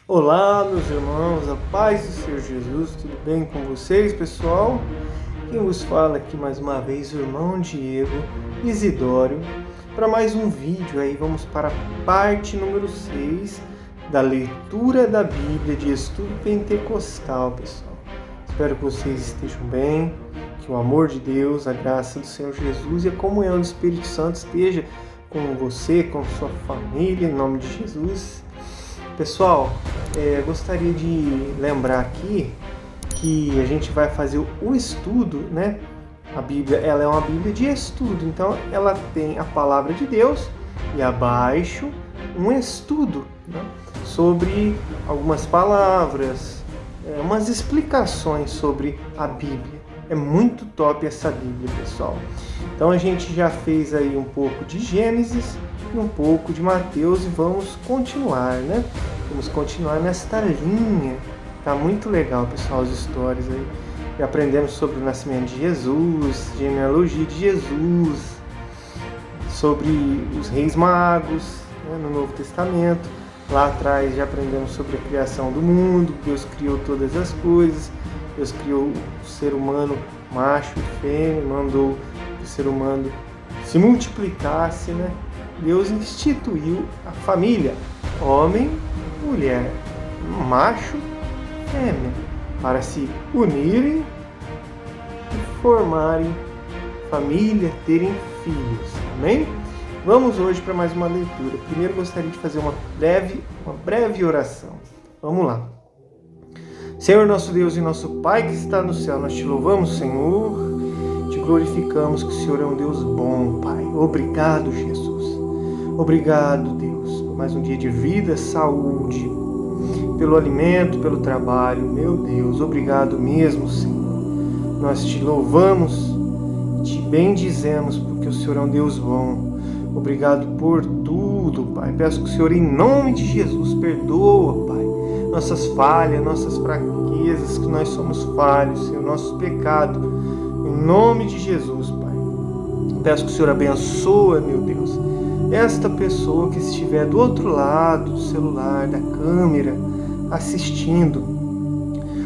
Olá, meus irmãos, a paz do Senhor Jesus, tudo bem com vocês, pessoal? Quem vos fala aqui mais uma vez, o irmão Diego Isidório, para mais um vídeo aí. Vamos para a parte número 6 da leitura da Bíblia de estudo pentecostal, pessoal. Espero que vocês estejam bem, que o amor de Deus, a graça do Senhor Jesus e a comunhão do Espírito Santo esteja com você, com sua família, em nome de Jesus. Pessoal, gostaria de lembrar aqui que a gente vai fazer o estudo, né? A Bíblia, ela é uma Bíblia de estudo, então ela tem a palavra de Deus e abaixo um estudo, né? Sobre algumas palavras, umas explicações sobre a Bíblia. É muito top essa Bíblia, pessoal. Então a gente já fez aí um pouco de Gênesis e um pouco de Mateus e vamos continuar, né? Vamos continuar nesta linha. Tá muito legal, pessoal, as histórias aí. E aprendemos sobre o nascimento de Jesus, genealogia de Jesus, sobre os reis magos, né, no Novo Testamento. Lá atrás já aprendemos sobre a criação do mundo. Deus criou todas as coisas. Deus criou o ser humano macho e fêmea, mandou que o ser humano se multiplicasse, né? Deus instituiu a família, homem, mulher, macho, fêmea, para se unirem e formarem família, terem filhos. Amém? Vamos hoje para mais uma leitura. Primeiro gostaria de fazer uma breve oração. Vamos lá. Senhor nosso Deus e nosso Pai que está no céu, nós te louvamos, Senhor, te glorificamos que o Senhor é um Deus bom, Pai. Obrigado, Jesus. Obrigado, Deus, por mais um dia de vida, saúde, pelo alimento, pelo trabalho. Meu Deus, obrigado mesmo, Senhor. Nós te louvamos, te bendizemos, porque o Senhor é um Deus bom. Obrigado por tudo, Pai. Peço que o Senhor, em nome de Jesus, perdoa, Pai, nossas falhas, nossas fraquezas, que nós somos falhos, Senhor, nossos pecados. Em nome de Jesus, Pai. Peço que o Senhor abençoe, meu Deus, esta pessoa que estiver do outro lado do celular, da câmera, assistindo.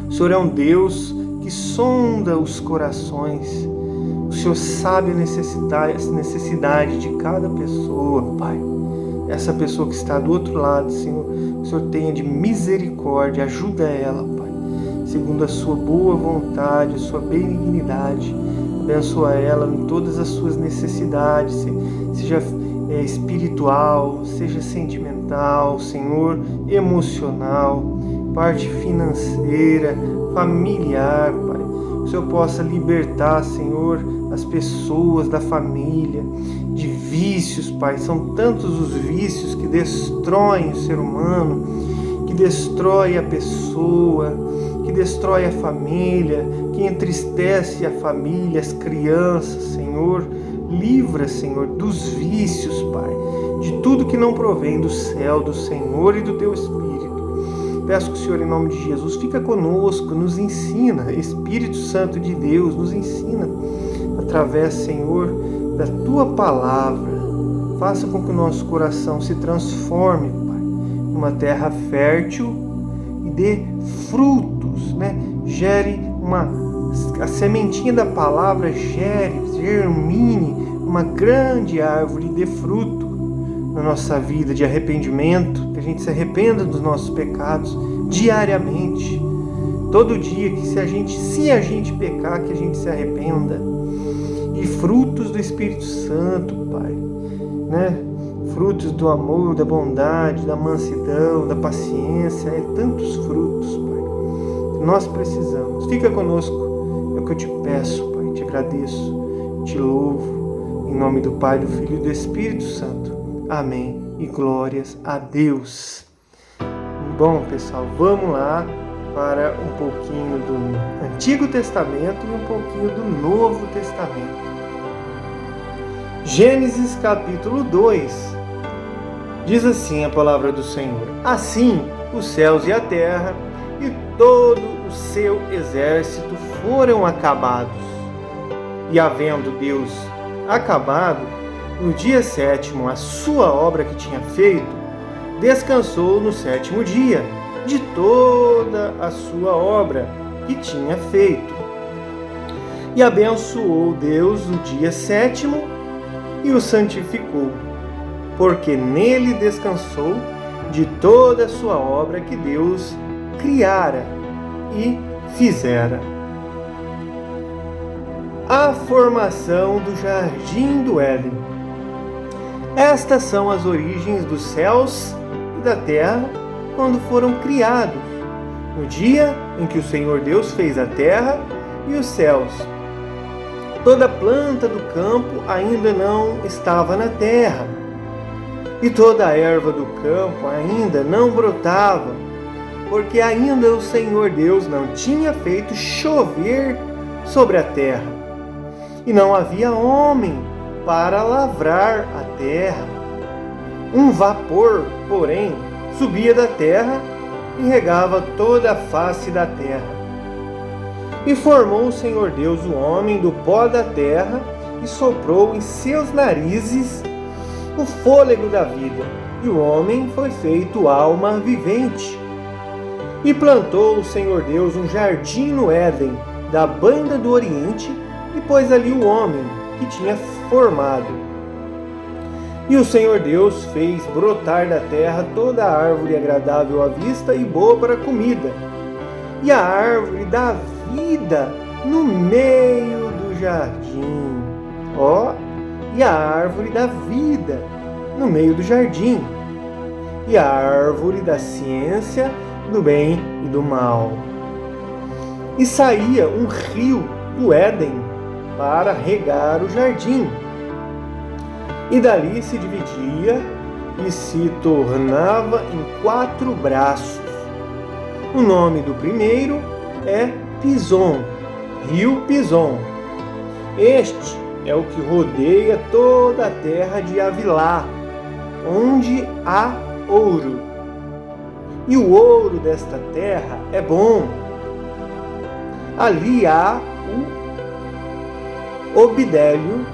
O Senhor é um Deus que sonda os corações. O Senhor sabe a necessidade de cada pessoa, Pai. Essa pessoa que está do outro lado, Senhor, o Senhor tenha de misericórdia, ajuda ela, Pai, segundo a sua boa vontade, a sua benignidade. Abençoa ela em todas as suas necessidades, seja espiritual, seja sentimental, Senhor, emocional, parte financeira, familiar, Pai. O Senhor possa libertar, Senhor, as pessoas da família de vícios, Pai. São tantos os vícios que destroem o ser humano, que destrói a pessoa, que destrói a família, que entristece a família, as crianças, Senhor. Livra, Senhor, dos vícios, Pai, de tudo que não provém do céu, do Senhor e do Teu Espírito. Peço que o Senhor, em nome de Jesus, fica conosco, nos ensina, Espírito Santo de Deus, nos ensina através, Senhor, da Tua Palavra. Faça com que o nosso coração se transforme, Pai, numa terra fértil e dê frutos, né? Gere a sementinha da palavra germine uma grande árvore e dê fruto na nossa vida de arrependimento, que a gente se arrependa dos nossos pecados diariamente, todo dia, que se a gente pecar, que a gente se arrependa, e frutos do Espírito Santo, Pai, né? Frutos do amor, da bondade, da mansidão, da paciência, tantos frutos, Pai, que nós precisamos. Fica conosco, é o que eu te peço, Pai, te agradeço, te louvo, em nome do Pai, do Filho e do Espírito Santo. Amém. E glórias a Deus. Bom, pessoal, vamos lá para um pouquinho do Antigo Testamento e um pouquinho do Novo Testamento. Gênesis capítulo 2. Diz assim a palavra do Senhor: Assim os céus e a terra e todo o seu exército foram acabados. E havendo Deus acabado no dia sétimo a sua obra que tinha feito, descansou no sétimo dia de toda a sua obra que tinha feito. E abençoou Deus o dia sétimo e o santificou, porque nele descansou de toda a sua obra que Deus criara e fizera. A formação do Jardim do Éden. Estas são as origens dos céus e da terra quando foram criados, no dia em que o Senhor Deus fez a terra e os céus. Toda planta do campo ainda não estava na terra, e toda a erva do campo ainda não brotava, porque ainda o Senhor Deus não tinha feito chover sobre a terra, e não havia homem para lavrar a terra. Um vapor, porém, subia da terra e regava toda a face da terra. E formou o Senhor Deus o homem do pó da terra e soprou em seus narizes o fôlego da vida, e o homem foi feito alma vivente. E plantou o Senhor Deus um jardim no Éden, da banda do Oriente, e pôs ali o homem que tinha formado. E o Senhor Deus fez brotar da terra toda a árvore agradável à vista e boa para a comida, e a árvore da vida no meio do jardim. E a árvore da vida no meio do jardim, e a árvore da ciência do bem e do mal. E saía um rio do Éden para regar o jardim, e dali se dividia e se tornava em 4 braços. O nome do primeiro é Pison, rio Pison. Este é o que rodeia toda a terra de Havilá, onde há ouro. E o ouro desta terra é bom. Ali há o obidélio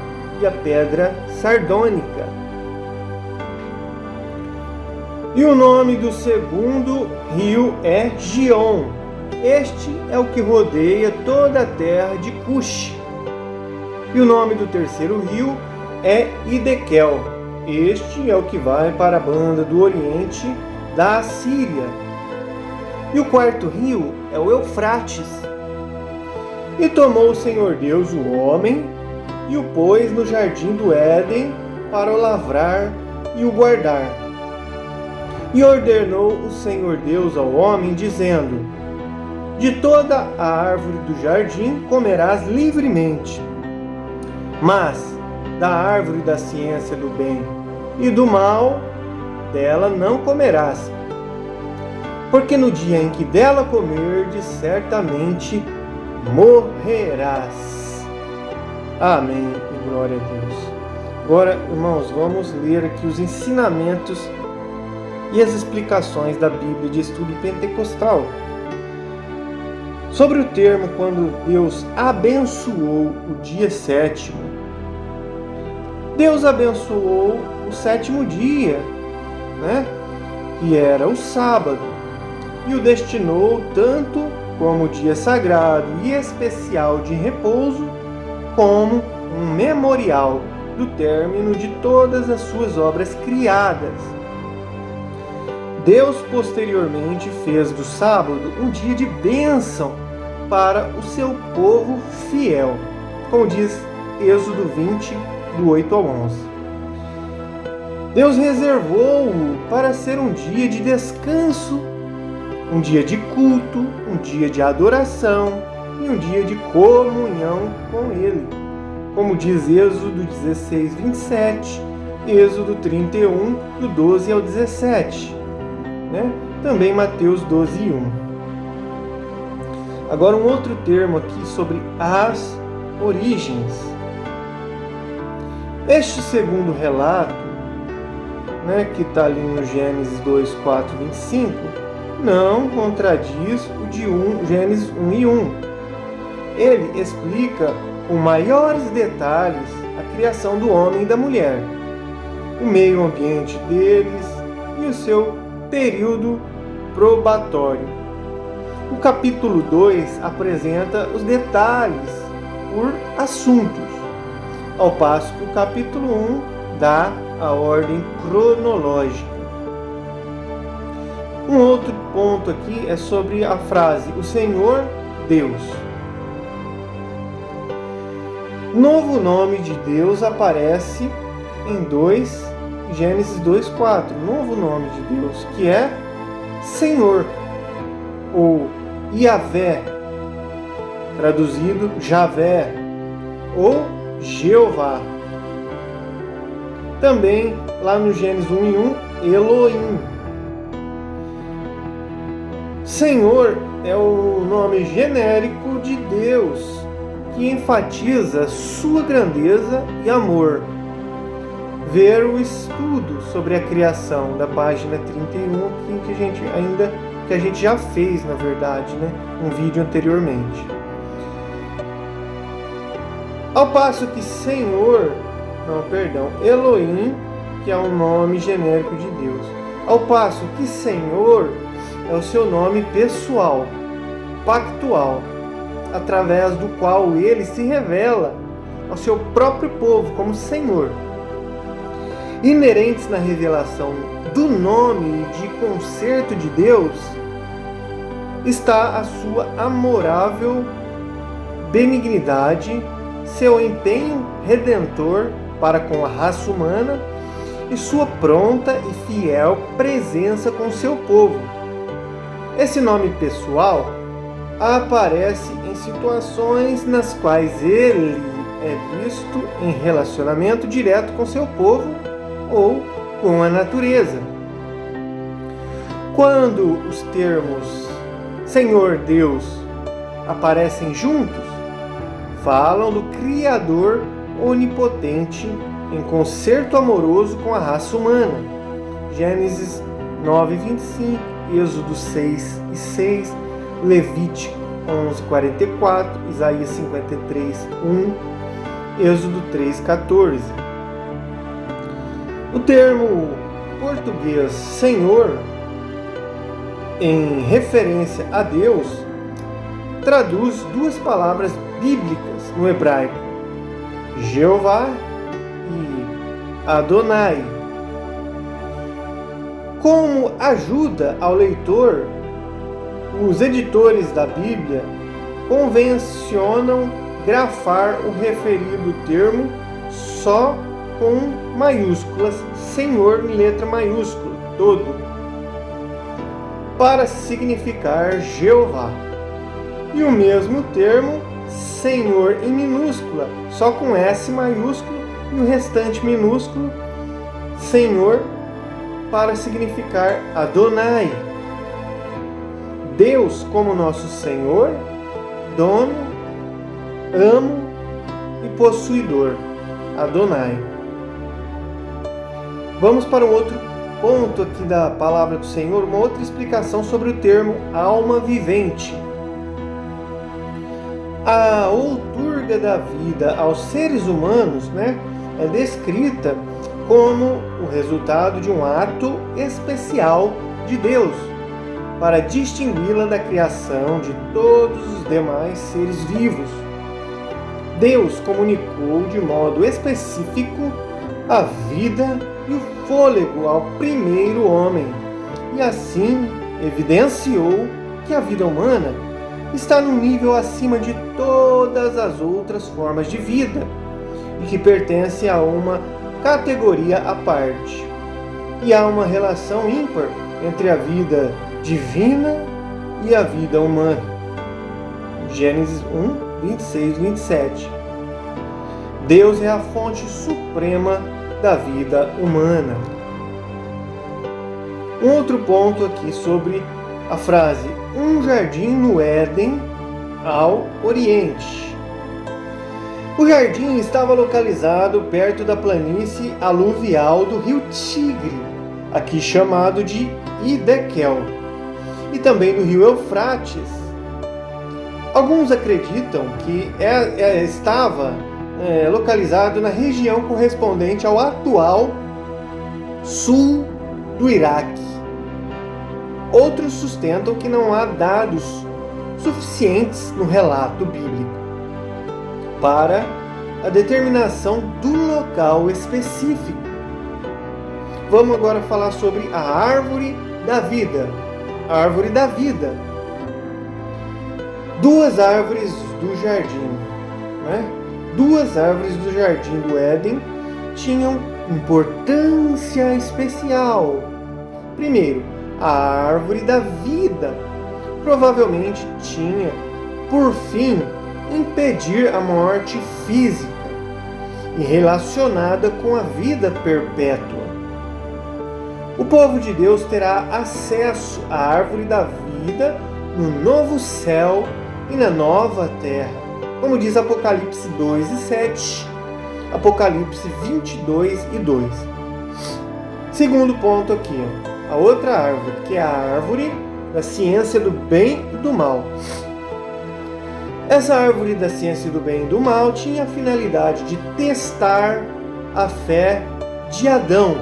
e a pedra sardônica. E o nome do segundo rio é Gion. Este é o que rodeia toda a terra de Cuxi. E o nome do terceiro rio é Idequel. Este é o que vai para a banda do Oriente da Assíria. E o quarto rio é o Eufrates. E tomou o Senhor Deus o homem e o pôs no jardim do Éden para o lavrar e o guardar. E ordenou o Senhor Deus ao homem, dizendo: de toda a árvore do jardim comerás livremente, mas da árvore da ciência do bem e do mal, dela não comerás, porque no dia em que dela comerdes, certamente morrerás. Amém e glória a Deus. Agora, irmãos, vamos ler aqui os ensinamentos e as explicações da Bíblia de estudo pentecostal. Sobre o termo quando Deus abençoou o dia sétimo. Deus abençoou o sétimo dia, que era o sábado, e o destinou tanto como dia sagrado e especial de repouso, como um memorial do término de todas as suas obras criadas. Deus posteriormente fez do sábado um dia de bênção para o seu povo fiel, como diz Êxodo 20, do 8 ao 11. Deus reservou-o para ser um dia de descanso, um dia de culto, um dia de adoração e um dia de comunhão com Ele, como diz Êxodo 16, 27, Êxodo 31, do 12 ao 17. Também Mateus 12, 1. Agora um outro termo aqui sobre as origens. Este segundo relato, que está ali no Gênesis 2, 4, 25, não contradiz o de Gênesis 1 e 1. Ele explica com maiores detalhes a criação do homem e da mulher, o meio ambiente deles e o seu período probatório. O capítulo 2 apresenta os detalhes por assuntos, ao passo que o capítulo 1 dá a ordem cronológica. Um outro ponto aqui é sobre a frase "O Senhor Deus". Novo nome de Deus aparece em Gênesis 2:4. Novo nome de Deus, que é Senhor, ou Yahvé, traduzido Javé, ou Jeová. Também lá no Gênesis 1:1, Elohim. Senhor é o nome genérico de Deus, que enfatiza sua grandeza e amor. Ver o estudo sobre a criação da página 31 aqui, que a gente já fez, na verdade, né? Um vídeo anteriormente. Ao passo que Elohim, que é um nome genérico de Deus. Ao passo que Senhor é o seu nome pessoal, pactual, através do qual ele se revela ao seu próprio povo como Senhor. Inerentes na revelação do nome de conserto de Deus está a sua amorável benignidade, seu empenho redentor para com a raça humana e sua pronta e fiel presença com seu povo. Esse nome pessoal aparece em situações nas quais ele é visto em relacionamento direto com seu povo ou com a natureza. Quando os termos Senhor Deus aparecem juntos, falam do Criador onipotente em concerto amoroso com a raça humana. Gênesis 9:25, Êxodo 6:6, Levítico 11:44, Isaías 53:1, Êxodo 3:14. O termo português Senhor, em referência a Deus, traduz duas palavras bíblicas no hebraico, Jeová e Adonai. Como ajuda ao leitor, os editores da Bíblia convencionam grafar o referido termo só com maiúsculas, Senhor em letra maiúscula, todo, para significar Jeová. E o mesmo termo Senhor em minúscula, só com S maiúsculo, e o restante minúsculo, Senhor, para significar Adonai. Deus como nosso Senhor, dono, amo e possuidor, Adonai. Vamos para um outro ponto aqui da palavra do Senhor, uma outra explicação sobre o termo alma vivente. A outorga da vida aos seres humanos, é descrita como o resultado de um ato especial de Deus para distingui-la da criação de todos os demais seres vivos. Deus comunicou de modo específico a vida e o fôlego ao primeiro homem, e assim evidenciou que a vida humana está num nível acima de todas as outras formas de vida e que pertence a uma categoria à parte. E há uma relação ímpar entre a vida divina e a vida humana. Gênesis 1:26-27. Deus é a fonte suprema da vida humana. Um outro ponto aqui sobre a frase um jardim no Éden ao Oriente. O jardim estava localizado perto da planície aluvial do rio Tigre, aqui chamado de Hidekel, e também do rio Eufrates. Alguns acreditam que estava localizado na região correspondente ao atual sul do Iraque. Outros sustentam que não há dados suficientes no relato bíblico para a determinação do local específico. Vamos agora falar sobre a árvore da vida. A árvore da vida. Duas árvores do jardim, né? Duas árvores do jardim do Éden tinham importância especial. Primeiro, a árvore da vida provavelmente tinha por fim impedir a morte física e relacionada com a vida perpétua. O povo de Deus terá acesso à árvore da vida no novo céu e na nova terra, como diz Apocalipse 2 e 7, Apocalipse 22 e 2. Segundo ponto aqui, a outra árvore, que é a árvore da ciência do bem e do mal. Essa árvore da ciência do bem e do mal tinha a finalidade de testar a fé de Adão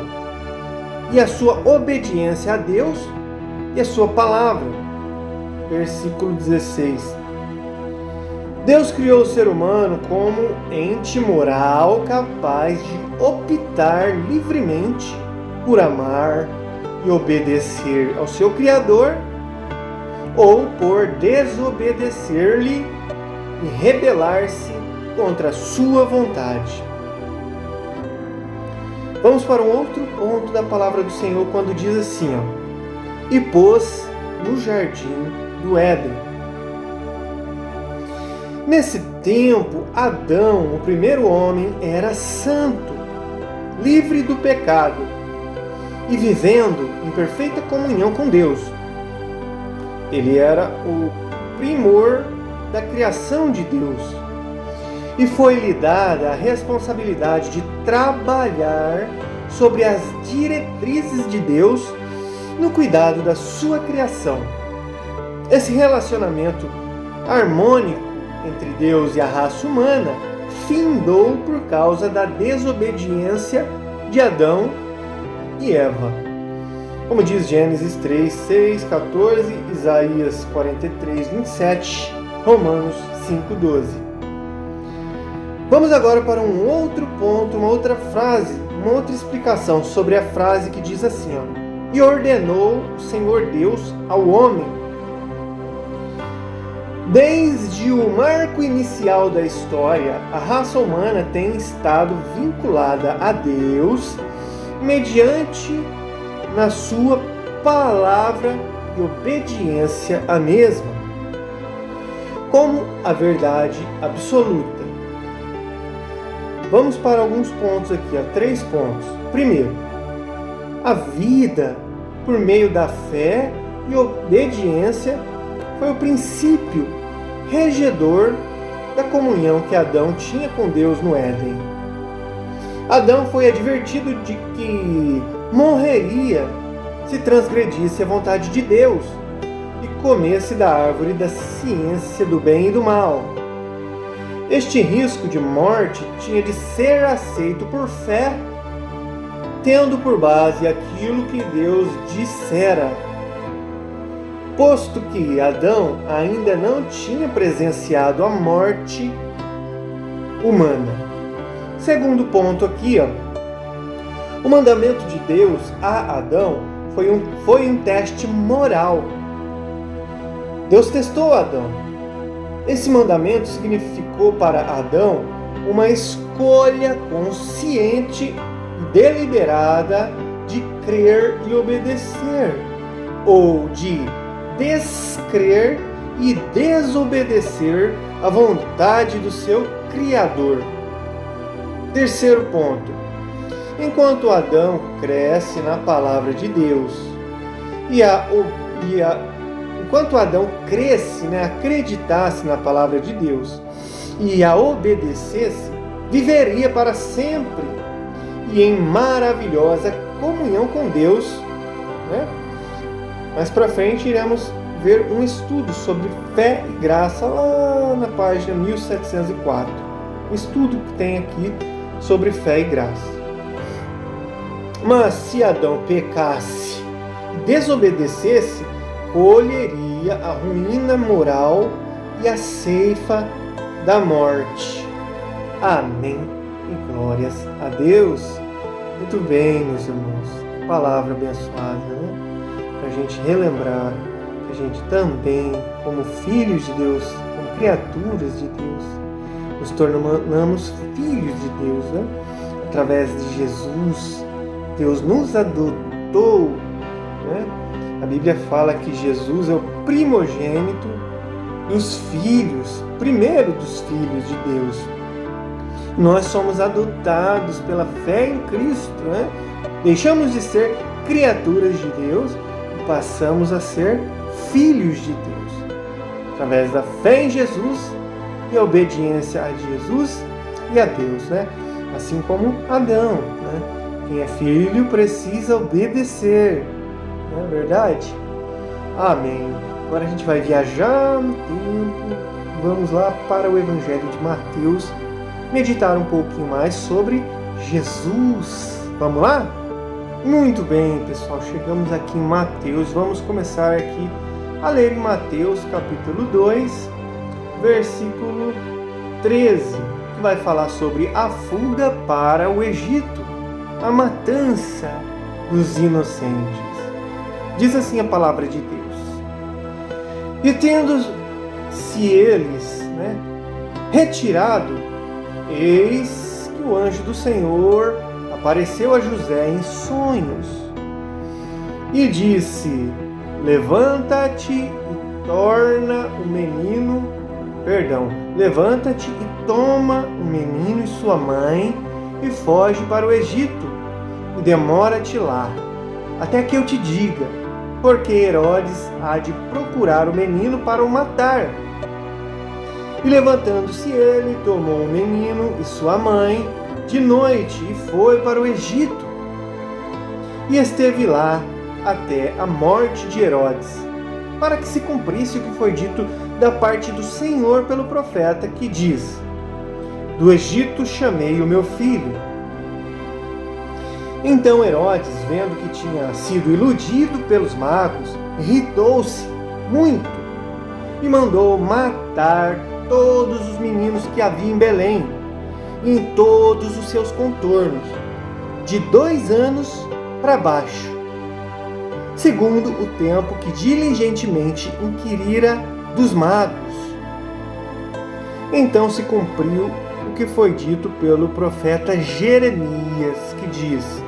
e a sua obediência a Deus e a sua palavra. Versículo 16. Deus criou o ser humano como ente moral capaz de optar livremente por amar e obedecer ao seu Criador ou por desobedecer-lhe e rebelar-se contra a sua vontade. Vamos para um outro ponto da palavra do Senhor quando diz assim, e pôs no jardim do Éden. Nesse tempo, Adão, o primeiro homem, era santo, livre do pecado e vivendo em perfeita comunhão com Deus. Ele era o primor da criação de Deus e foi-lhe dada a responsabilidade de trabalhar sobre as diretrizes de Deus no cuidado da sua criação. Esse relacionamento harmônico entre Deus e a raça humana findou por causa da desobediência de Adão e Eva. Como diz Gênesis 3, 6, 14, Isaías 43, 27, Romanos 5, 12. Vamos agora para um outro ponto, uma outra frase, uma outra explicação sobre a frase que diz assim, e ordenou o Senhor Deus ao homem. Desde o marco inicial da história, a raça humana tem estado vinculada a Deus mediante na sua palavra e obediência à mesma, como a verdade absoluta. Vamos para alguns pontos aqui, 3 pontos. Primeiro, a vida por meio da fé e obediência foi o princípio regedor da comunhão que Adão tinha com Deus no Éden. Adão foi advertido de que morreria se transgredisse a vontade de Deus e comesse da árvore da ciência do bem e do mal. Este risco de morte tinha de ser aceito por fé, tendo por base aquilo que Deus dissera, posto que Adão ainda não tinha presenciado a morte humana. Segundo ponto aqui, o mandamento de Deus a Adão foi um teste moral. Deus testou Adão. Esse mandamento significou para Adão uma escolha consciente e deliberada de crer e obedecer, ou de descrer e desobedecer à vontade do seu Criador. Terceiro ponto. Enquanto Adão cresce na palavra de Deus enquanto Adão cresce, acreditasse na palavra de Deus e a obedecesse, viveria para sempre e em maravilhosa comunhão com Deus. Mais para frente iremos ver um estudo sobre fé e graça lá na página 1704. Um estudo que tem aqui sobre fé e graça. Mas se Adão pecasse desobedecesse, colheria a ruína moral e a ceifa da morte. Amém. E glórias a Deus. Muito bem, meus irmãos. Palavra abençoada, né? Para a gente relembrar que a gente também, como filhos de Deus, como criaturas de Deus, nos tornamos filhos de Deus, né? Através de Jesus, Deus nos adotou, né? A Bíblia fala que Jesus é o primogênito dos filhos, primeiro dos filhos de Deus. Nós somos adotados pela fé em Cristo, né? Deixamos de ser criaturas de Deus e passamos a ser filhos de Deus. Através da fé em Jesus e a obediência a Jesus e a Deus, né? Assim como Adão, né? Quem é filho precisa obedecer, não é verdade? Amém. Agora a gente vai viajar no tempo. Vamos lá para o Evangelho de Mateus, meditar um pouquinho mais sobre Jesus. Vamos lá? Muito bem, pessoal. Chegamos aqui em Mateus. Vamos começar aqui a ler em Mateus, capítulo 2, versículo 13, que vai falar sobre a fuga para o Egito, a matança dos inocentes. Diz assim a palavra de Deus. E tendo-se eles, retirado, eis que o anjo do Senhor apareceu a José em sonhos e disse: levanta-te e toma o menino e sua mãe e foge para o Egito e demora-te lá, até que eu te diga, porque Herodes há de procurar o menino para o matar. E levantando-se ele, tomou o menino e sua mãe de noite e foi para o Egito. E esteve lá até a morte de Herodes, para que se cumprisse o que foi dito da parte do Senhor pelo profeta, que diz: do Egito chamei o meu filho. Então Herodes, vendo que tinha sido iludido pelos magos, irritou-se muito e mandou matar todos os meninos que havia em Belém, em todos os seus contornos, de 2 anos para baixo, segundo o tempo que diligentemente inquirira dos magos. Então se cumpriu o que foi dito pelo profeta Jeremias, que diz: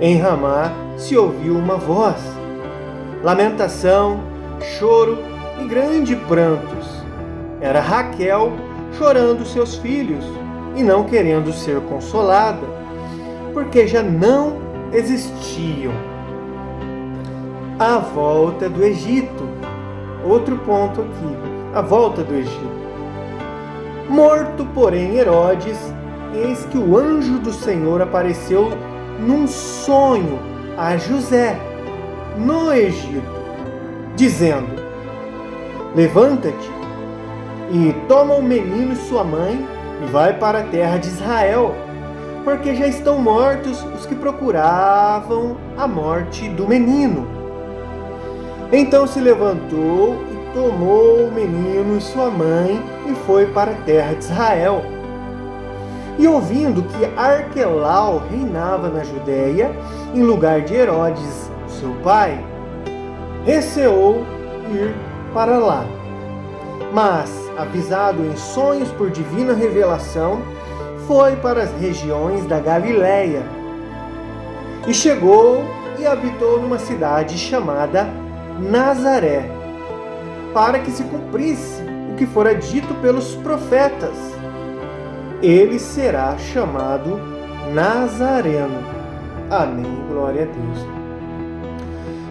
em Ramá se ouviu uma voz, lamentação, choro e grande prantos. Era Raquel chorando seus filhos e não querendo ser consolada, porque já não existiam. A volta do Egito. Outro ponto aqui, a volta do Egito. Morto, porém, Herodes, eis que o anjo do Senhor apareceu num sonho a José, no Egito, dizendo: levanta-te e toma o menino e sua mãe e vai para a terra de Israel, porque já estão mortos os que procuravam a morte do menino. Então se levantou e tomou o menino e sua mãe e foi para a terra de Israel. E ouvindo que Arquelau reinava na Judéia, em lugar de Herodes, seu pai, receou ir para lá. Mas, avisado em sonhos por divina revelação, foi para as regiões da Galiléia. E chegou e habitou numa cidade chamada Nazaré, para que se cumprisse o que fora dito pelos profetas: ele será chamado Nazareno. Amém, glória a Deus.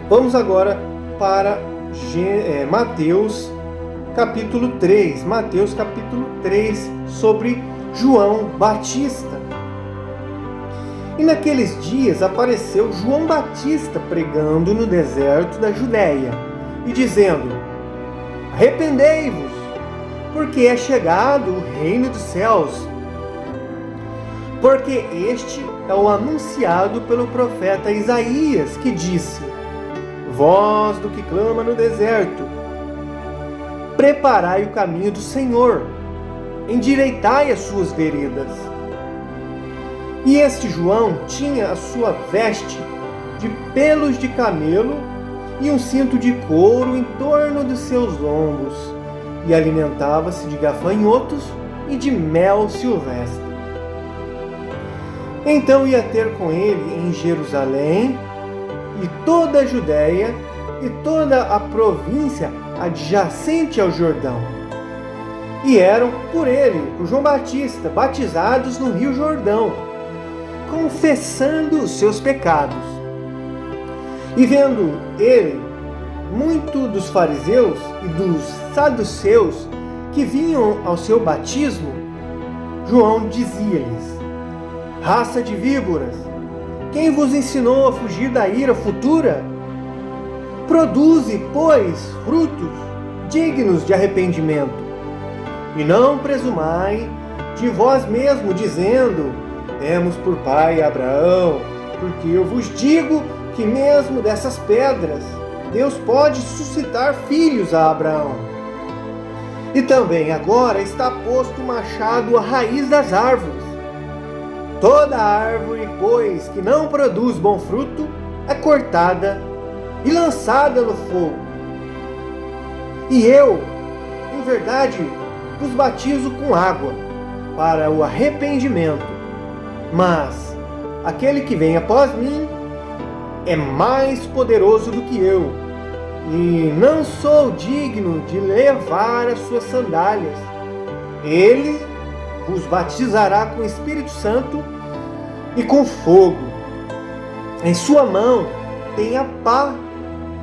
Vamos agora para Mateus capítulo 3. Mateus capítulo 3, sobre João Batista. E naqueles dias apareceu João Batista pregando no deserto da Judéia e dizendo: arrependei-vos, porque é chegado o reino dos céus. Porque este é o anunciado pelo profeta Isaías, que disse: voz do que clama no deserto: preparai o caminho do Senhor, endireitai as suas veredas. E este João tinha a sua veste de pelos de camelo e um cinto de couro em torno de seus ombros, e alimentava-se de gafanhotos e de mel silvestre. Então ia ter com ele em Jerusalém e toda a Judéia e toda a província adjacente ao Jordão. E eram por ele, por João Batista, batizados no Rio Jordão, confessando os seus pecados. E vendo ele muito dos fariseus e dos saduceus que vinham ao seu batismo, João dizia-lhes: raça de víboras, quem vos ensinou a fugir da ira futura? Produze, pois, frutos dignos de arrependimento. E não presumai de vós mesmo, dizendo: temos por pai Abraão, porque eu vos digo que mesmo dessas pedras Deus pode suscitar filhos a Abraão. E também agora está posto o machado à raiz das árvores. Toda árvore, pois, que não produz bom fruto, é cortada e lançada no fogo. E eu, em verdade, vos batizo com água para o arrependimento. Mas aquele que vem após mim é mais poderoso do que eu, e não sou digno de levar as suas sandálias. Ele vos batizará com o Espírito Santo e com fogo. Em sua mão tem a pá,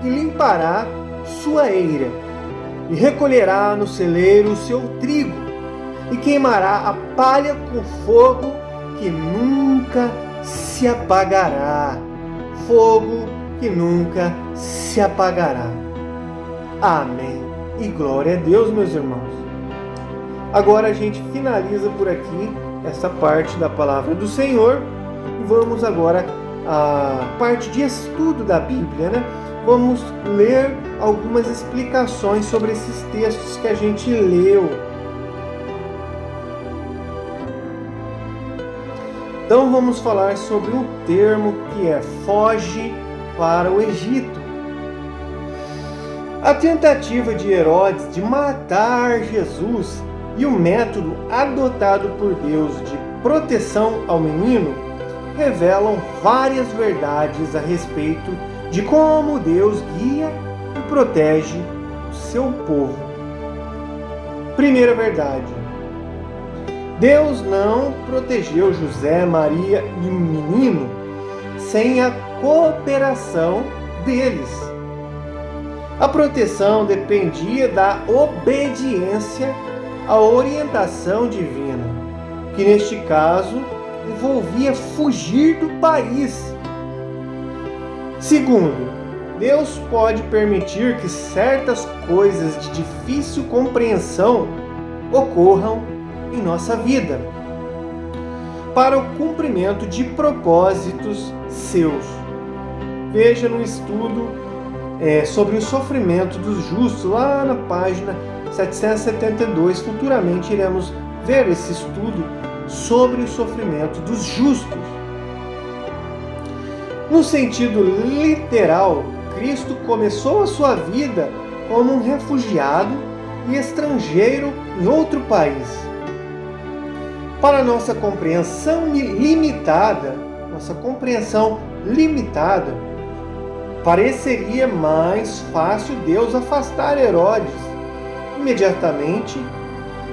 e limpará sua eira, e recolherá no celeiro o seu trigo, e queimará a palha com fogo que nunca se apagará. Fogo que nunca se apagará. Amém. E glória a Deus, meus irmãos. Agora a gente finaliza por aqui essa parte da palavra do Senhor. E vamos agora à parte de estudo da Bíblia, né? Vamos ler algumas explicações sobre esses textos que a gente leu. Então vamos falar sobre um termo que é foge para o Egito. A tentativa de Herodes de matar Jesus e o método adotado por Deus de proteção ao menino revelam várias verdades a respeito de como Deus guia e protege o seu povo. Primeira verdade: Deus não protegeu José, Maria e o menino sem a cooperação deles. A proteção dependia da obediência à orientação divina, que neste caso envolvia fugir do país. Segundo, Deus pode permitir que certas coisas de difícil compreensão ocorram em nossa vida, para o cumprimento de propósitos seus. Veja no estudo sobre o sofrimento dos justos, lá na página 772. Futuramente iremos ver esse estudo sobre o sofrimento dos justos. No sentido literal, Cristo começou a sua vida como um refugiado e estrangeiro em outro país. Para nossa compreensão limitada, pareceria mais fácil Deus afastar Herodes imediatamente,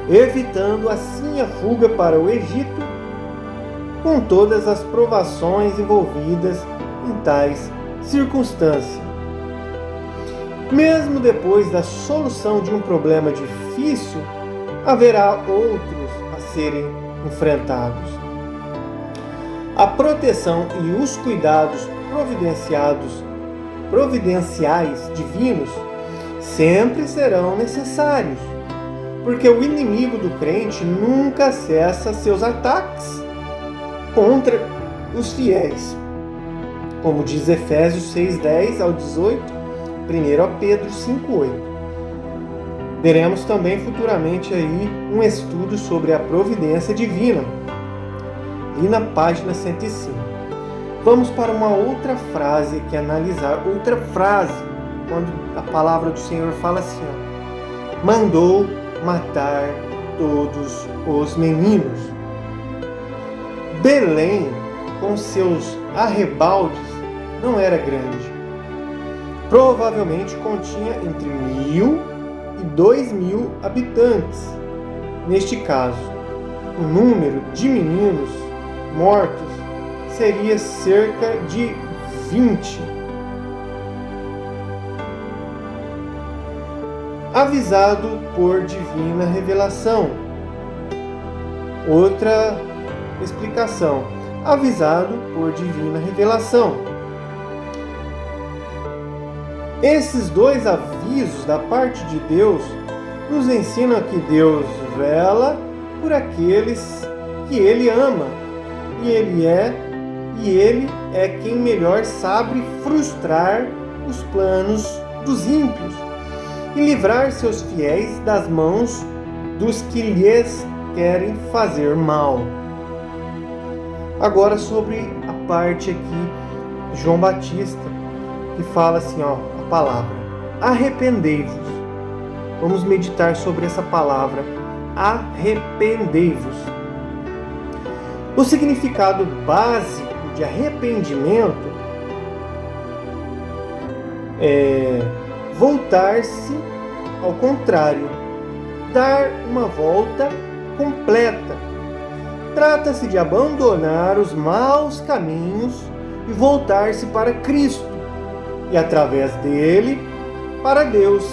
evitando assim a fuga para o Egito, com todas as provações envolvidas em tais circunstâncias. Mesmo depois da solução de um problema difícil, haverá outros a serem enfrentados. A proteção e os cuidados providenciais divinos sempre serão necessários, porque o inimigo do crente nunca cessa seus ataques contra os fiéis. Como diz Efésios 6:10 ao 18, 1 Pedro 5,8. Veremos também futuramente aí um estudo sobre a providência divina, e na página 105. Vamos para uma outra frase aqui analisar, outra frase, quando a palavra do Senhor fala assim, ó, mandou matar todos os meninos. Belém, com seus arrebaldes, não era grande. Provavelmente continha entre 1.000 e 2.000 habitantes. Neste caso, o número de meninos mortos seria cerca de 20. Avisado por divina revelação. Outra explicação. Avisado por divina revelação. Esses dois avisos da parte de Deus nos ensinam que Deus vela por aqueles que Ele ama, e Ele é quem melhor sabe frustrar os planos dos ímpios e livrar seus fiéis das mãos dos que lhes querem fazer mal. Agora sobre a parte aqui de João Batista, que fala assim, ó, a palavra: arrependei-vos. Vamos meditar sobre essa palavra, arrependei-vos. O significado básico de arrependimento é voltar-se ao contrário, dar uma volta completa. Trata-se de abandonar os maus caminhos e voltar-se para Cristo, e através dele, para Deus.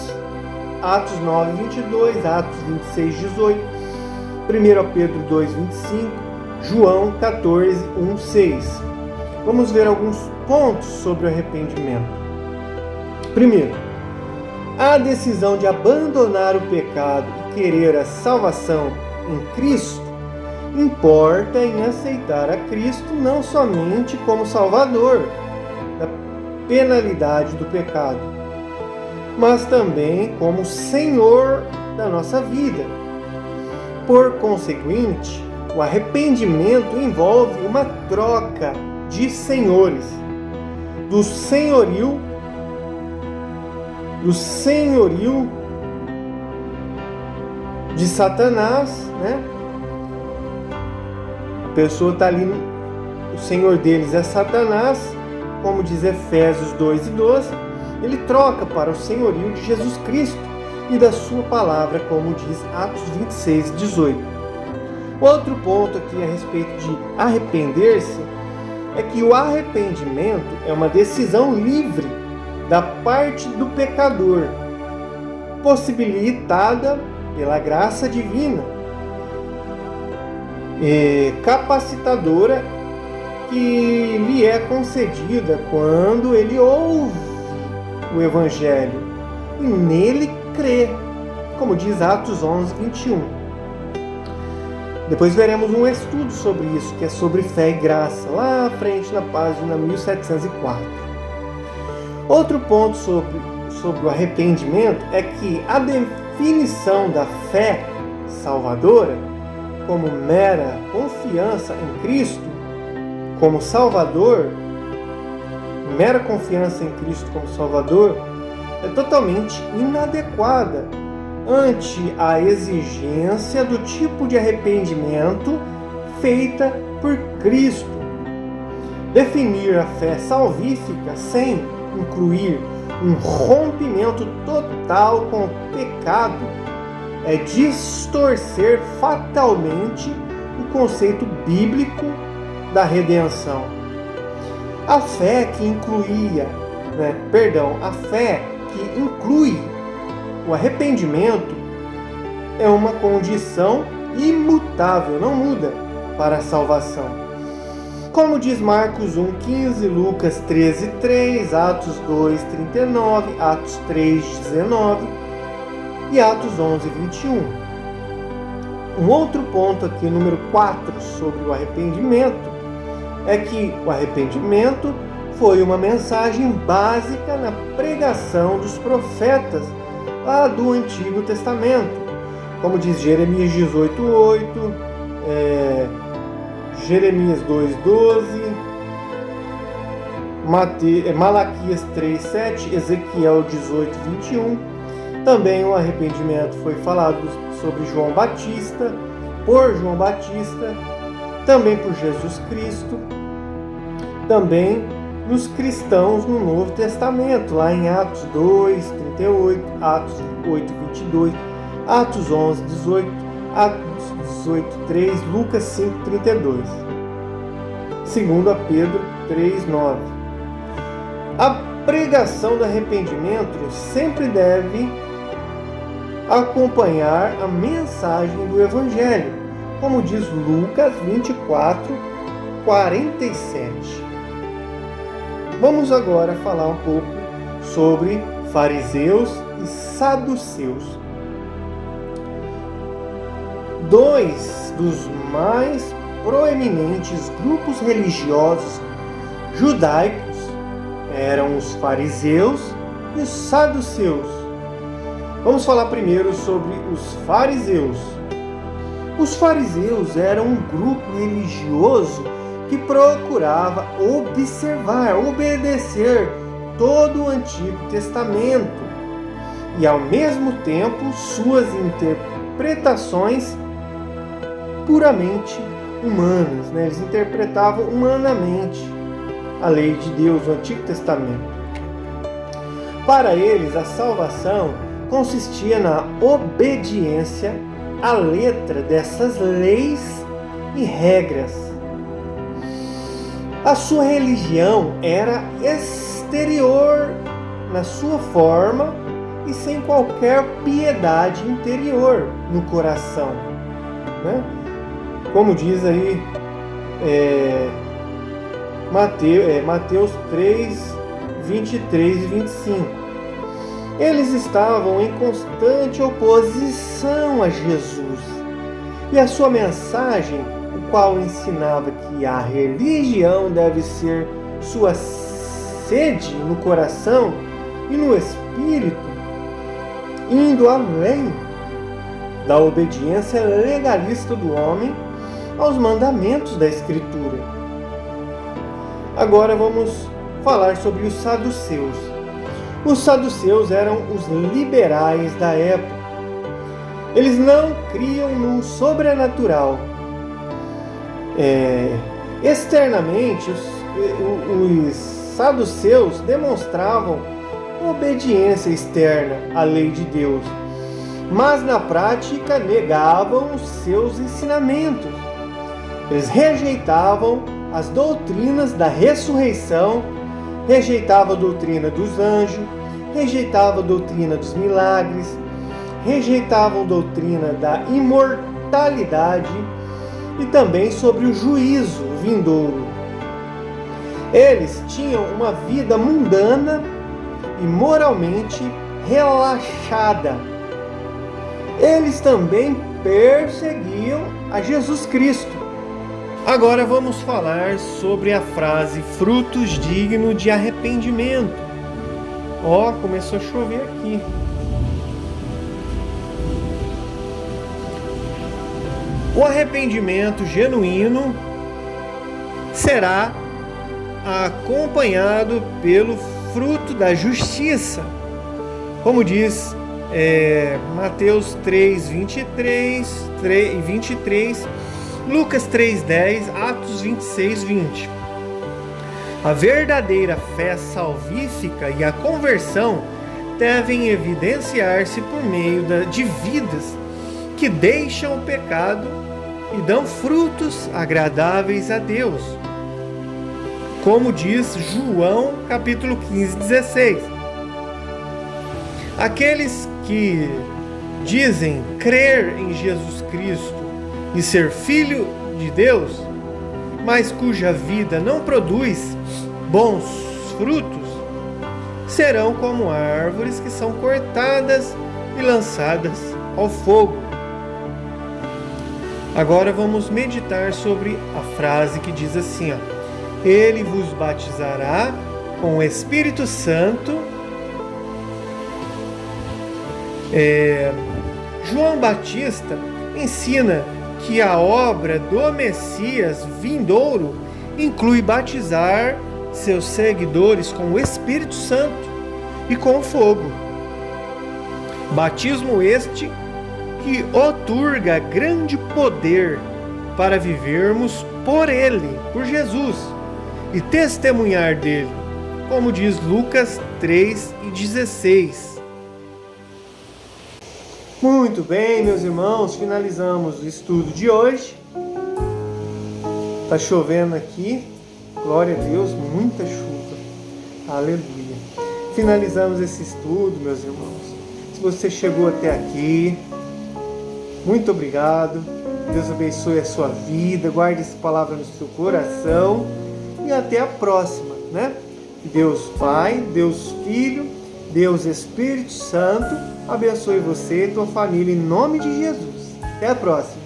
Atos 9:22, Atos 26:18, 1 Pedro 2:25, João 14:1-6. Vamos ver alguns pontos sobre o arrependimento. Primeiro, a decisão de abandonar o pecado e querer a salvação em Cristo importa em aceitar a Cristo não somente como Salvador da penalidade do pecado, mas também como Senhor da nossa vida. Por conseguinte, o arrependimento envolve uma troca de senhores, do senhorio de Satanás, né? A pessoa está ali, o senhor deles é Satanás, como diz Efésios 2:12, ele troca para o senhorio de Jesus Cristo e da sua palavra, como diz Atos 26:18. Outro ponto aqui a respeito de arrepender-se é que o arrependimento é uma decisão livre da parte do pecador, possibilitada pela graça divina, capacitadora, que lhe é concedida quando ele ouve o Evangelho e nele crê, como diz Atos 11:21. Depois veremos um estudo sobre isso, que é sobre fé e graça, lá à frente na página 1704. Outro ponto sobre o arrependimento é que a definição da fé salvadora como mera confiança em Cristo como Salvador, mera confiança em Cristo como Salvador, é totalmente inadequada ante a exigência do tipo de arrependimento feita por Cristo. Definir a fé salvífica sem incluir um rompimento total com o pecado é distorcer fatalmente o conceito bíblico da redenção. A fé que inclui o arrependimento é uma condição imutável, não muda para a salvação. Como diz Marcos 1:15, Lucas 13:3, Atos 2:39, Atos 3:19 e Atos 11:21. Um outro ponto aqui, número 4, sobre o arrependimento, é que o arrependimento foi uma mensagem básica na pregação dos profetas lá do Antigo Testamento, como diz Jeremias 18:8, Jeremias 2:12, Malaquias 3:7, Ezequiel 18:21. Também o arrependimento foi falado sobre João Batista, por João Batista, também por Jesus Cristo, também nos cristãos no Novo Testamento, lá em Atos 2:38, Atos 8:22, Atos 11:18, Atos 18:3, Lucas 5:32. Segundo a Pedro 3:9. A pregação do arrependimento sempre deve acompanhar a mensagem do Evangelho, como diz Lucas 24:47. Vamos agora falar um pouco sobre fariseus e saduceus. Dois dos mais proeminentes grupos religiosos judaicos eram os fariseus e os saduceus. Vamos falar primeiro sobre os fariseus. Os fariseus eram um grupo religioso que procurava observar, obedecer todo o Antigo Testamento e, ao mesmo tempo, suas interpretações puramente humanas. Eles interpretavam humanamente a lei de Deus, o Antigo Testamento. Para eles, a salvação consistia na obediência à letra dessas leis e regras. A sua religião era exterior na sua forma e sem qualquer piedade interior no coração, né? Como diz aí Mateus 3:23 e 25. Eles estavam em constante oposição a Jesus e a sua mensagem, o qual ensinava que a religião deve ser sua sede no coração e no espírito, indo além da obediência legalista do homem aos mandamentos da Escritura. Agora vamos falar sobre os saduceus. Os saduceus eram os liberais da época. Eles não criam no sobrenatural. Externamente, os saduceus demonstravam obediência externa à lei de Deus, mas na prática negavam os seus ensinamentos. Eles rejeitavam as doutrinas da ressurreição, rejeitavam a doutrina dos anjos, rejeitavam a doutrina dos milagres, rejeitavam a doutrina da imortalidade e também sobre o juízo vindouro. Eles tinham uma vida mundana e moralmente relaxada. Eles também perseguiam a Jesus Cristo. Agora vamos falar sobre a frase frutos dignos de arrependimento. Começou a chover aqui. O arrependimento genuíno será acompanhado pelo fruto da justiça, como diz Mateus 3:23 e 23, Lucas 3:10, Atos 26:20. A verdadeira fé salvífica e a conversão devem evidenciar-se por meio de vidas que deixam o pecado e dão frutos agradáveis a Deus, como diz João capítulo 15:16. Aqueles que dizem crer em Jesus Cristo e ser filho de Deus, mas cuja vida não produz bons frutos, serão como árvores que são cortadas e lançadas ao fogo. Agora vamos meditar sobre a frase que diz assim: Ele vos batizará com o Espírito Santo. João Batista ensina que a obra do Messias vindouro inclui batizar seus seguidores com o Espírito Santo e com fogo. Batismo este que outorga grande poder para vivermos por Ele, por Jesus, e testemunhar dele, como diz Lucas 3:16. Muito bem, meus irmãos, finalizamos o estudo de hoje. Está chovendo aqui, glória a Deus, muita chuva, aleluia. Finalizamos esse estudo, meus irmãos. Se você chegou até aqui, muito obrigado. Deus abençoe a sua vida, guarde essa palavra no seu coração e até a próxima, né? Deus Pai, Deus Filho, Deus Espírito Santo abençoe você e tua família em nome de Jesus. Até a próxima.